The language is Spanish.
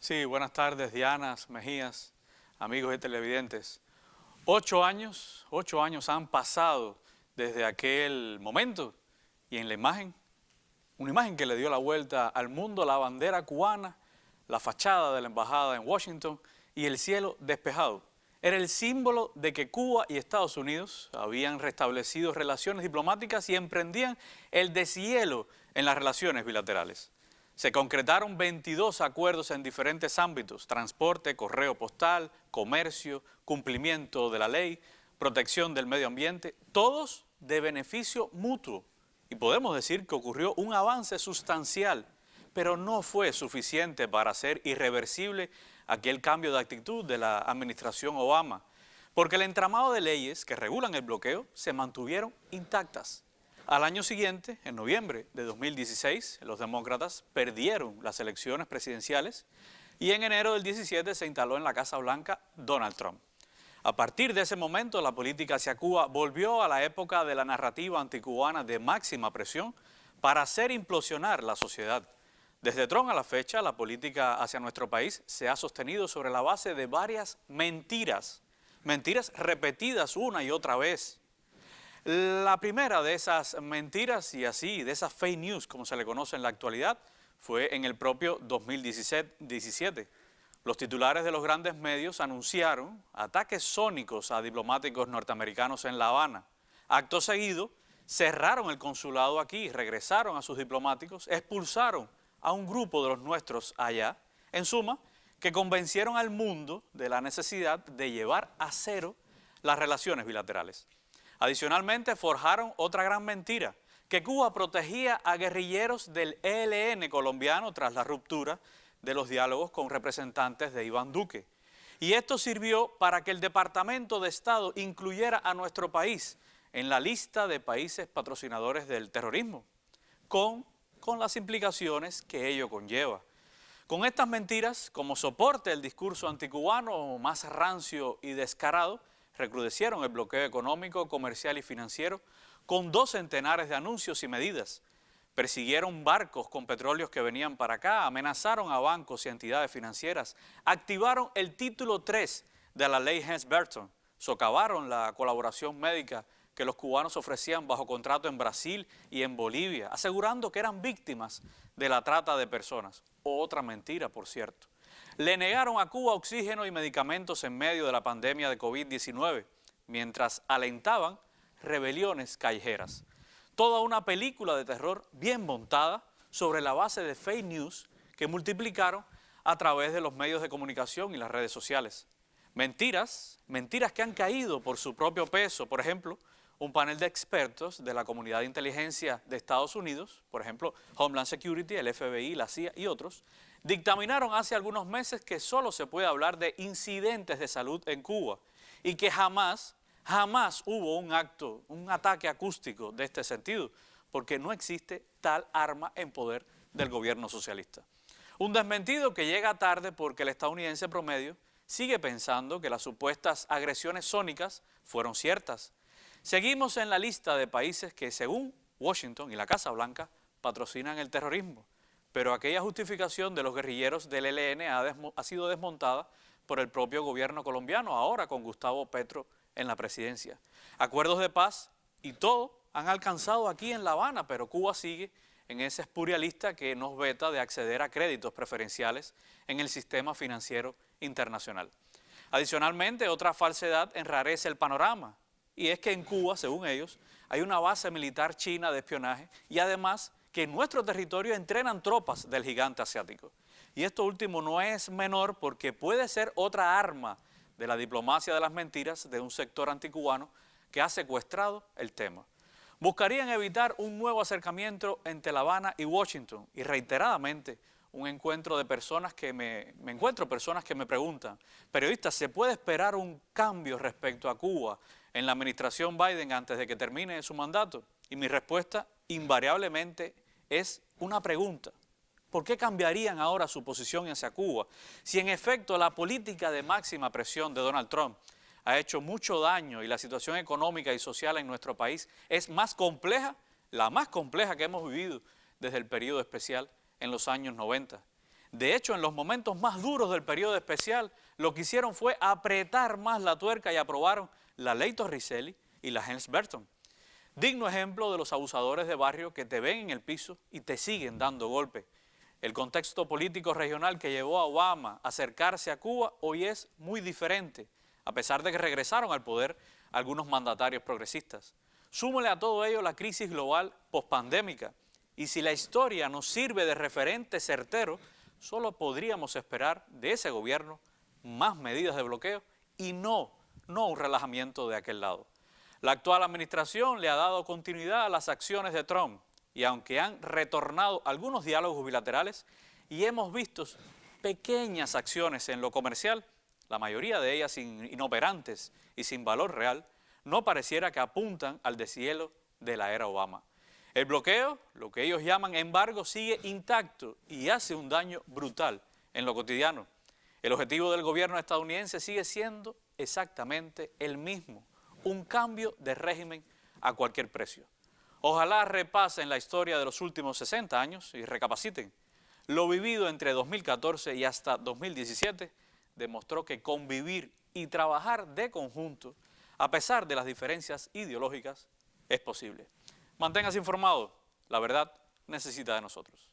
Sí, buenas tardes, Diana, Mejías, amigos y televidentes. 8 años han pasado desde aquel momento y en la imagen, una imagen que le dio la vuelta al mundo, la bandera cubana, la fachada de la embajada en Washington y el cielo despejado. Era el símbolo de que Cuba y Estados Unidos habían restablecido relaciones diplomáticas y emprendían el deshielo en las relaciones bilaterales. Se concretaron 22 acuerdos en diferentes ámbitos: transporte, correo postal, comercio, cumplimiento de la ley, protección del medio ambiente, todos de beneficio mutuo. Y podemos decir que ocurrió un avance sustancial, pero no fue suficiente para hacer irreversible aquel cambio de actitud de la administración Obama, porque el entramado de leyes que regulan el bloqueo se mantuvieron intactas. Al año siguiente, en noviembre de 2016, los demócratas perdieron las elecciones presidenciales y en enero del 17 se instaló en la Casa Blanca Donald Trump. A partir de ese momento, la política hacia Cuba volvió a la época de la narrativa anticubana de máxima presión para hacer implosionar la sociedad. Desde Trump a la fecha, la política hacia nuestro país se ha sostenido sobre la base de varias mentiras repetidas una y otra vez. La primera de esas mentiras y así, de esas fake news, como se le conoce en la actualidad, fue en el propio 2017. Los titulares de los grandes medios anunciaron ataques sónicos a diplomáticos norteamericanos en La Habana. Acto seguido, cerraron el consulado aquí, regresaron a sus diplomáticos, expulsaron a un grupo de los nuestros allá. En suma, que convencieron al mundo de la necesidad de llevar a cero las relaciones bilaterales. Adicionalmente, forjaron otra gran mentira: que Cuba protegía a guerrilleros del ELN colombiano tras la ruptura de los diálogos con representantes de Iván Duque. Y esto sirvió para que el Departamento de Estado incluyera a nuestro país en la lista de países patrocinadores del terrorismo, con las implicaciones que ello conlleva. Con estas mentiras, como soporte del discurso anticubano más rancio y descarado, recrudecieron el bloqueo económico, comercial y financiero con 2 centenares de anuncios y medidas. Persiguieron barcos con petróleos que venían para acá, amenazaron a bancos y entidades financieras, activaron el título 3 de la ley Helms-Burton, socavaron la colaboración médica que los cubanos ofrecían bajo contrato en Brasil y en Bolivia, asegurando que eran víctimas de la trata de personas. Otra mentira, por cierto. Le negaron a Cuba oxígeno y medicamentos en medio de la pandemia de COVID-19, mientras alentaban rebeliones callejeras. Toda una película de terror bien montada sobre la base de fake news que multiplicaron a través de los medios de comunicación y las redes sociales. Mentiras que han caído por su propio peso. Por ejemplo, un panel de expertos de la comunidad de inteligencia de Estados Unidos, por ejemplo, Homeland Security, el FBI, la CIA y otros, dictaminaron hace algunos meses que solo se puede hablar de incidentes de salud en Cuba y que jamás hubo un ataque acústico de este sentido, porque no existe tal arma en poder del gobierno socialista. Un desmentido que llega tarde porque el estadounidense promedio sigue pensando que las supuestas agresiones sónicas fueron ciertas. Seguimos en la lista de países que, según Washington y la Casa Blanca, patrocinan el terrorismo, pero aquella justificación de los guerrilleros del ELN ha sido desmontada por el propio gobierno colombiano, ahora con Gustavo Petro en la presidencia. Acuerdos de paz y todo han alcanzado aquí en La Habana, pero Cuba sigue en esa espuria lista que nos veta de acceder a créditos preferenciales en el sistema financiero internacional. Adicionalmente, otra falsedad enrarece el panorama, y es que en Cuba, según ellos, hay una base militar china de espionaje y además que en nuestro territorio entrenan tropas del gigante asiático. Y esto último no es menor porque puede ser otra arma de la diplomacia de las mentiras de un sector anticubano que ha secuestrado el tema. Buscarían evitar un nuevo acercamiento entre La Habana y Washington y reiteradamente un encuentro de personas que me preguntan: periodista, ¿se puede esperar un cambio respecto a Cuba en la administración Biden antes de que termine su mandato? Y mi respuesta invariablemente es una pregunta: ¿por qué cambiarían ahora su posición hacia Cuba si en efecto la política de máxima presión de Donald Trump ha hecho mucho daño y la situación económica y social en nuestro país es más compleja, la más compleja que hemos vivido desde el periodo especial en los años 90? De hecho, en los momentos más duros del periodo especial, lo que hicieron fue apretar más la tuerca y aprobaron la ley Torricelli y la Helms-Burton. Digno ejemplo de los abusadores de barrio que te ven en el piso y te siguen dando golpes. El contexto político regional que llevó a Obama a acercarse a Cuba hoy es muy diferente, a pesar de que regresaron al poder algunos mandatarios progresistas. Súmale a todo ello la crisis global pospandémica, y si la historia nos sirve de referente certero, solo podríamos esperar de ese gobierno más medidas de bloqueo y no un relajamiento de aquel lado. La actual administración le ha dado continuidad a las acciones de Trump y aunque han retornado algunos diálogos bilaterales y hemos visto pequeñas acciones en lo comercial, la mayoría de ellas inoperantes y sin valor real, no pareciera que apuntan al deshielo de la era Obama. El bloqueo, lo que ellos llaman embargo, sigue intacto y hace un daño brutal en lo cotidiano. El objetivo del gobierno estadounidense sigue siendo exactamente el mismo: un cambio de régimen a cualquier precio. Ojalá repasen la historia de los últimos 60 años y recapaciten. Lo vivido entre 2014 y hasta 2017 demostró que convivir y trabajar de conjunto, a pesar de las diferencias ideológicas, es posible. Manténgase informado, la verdad necesita de nosotros.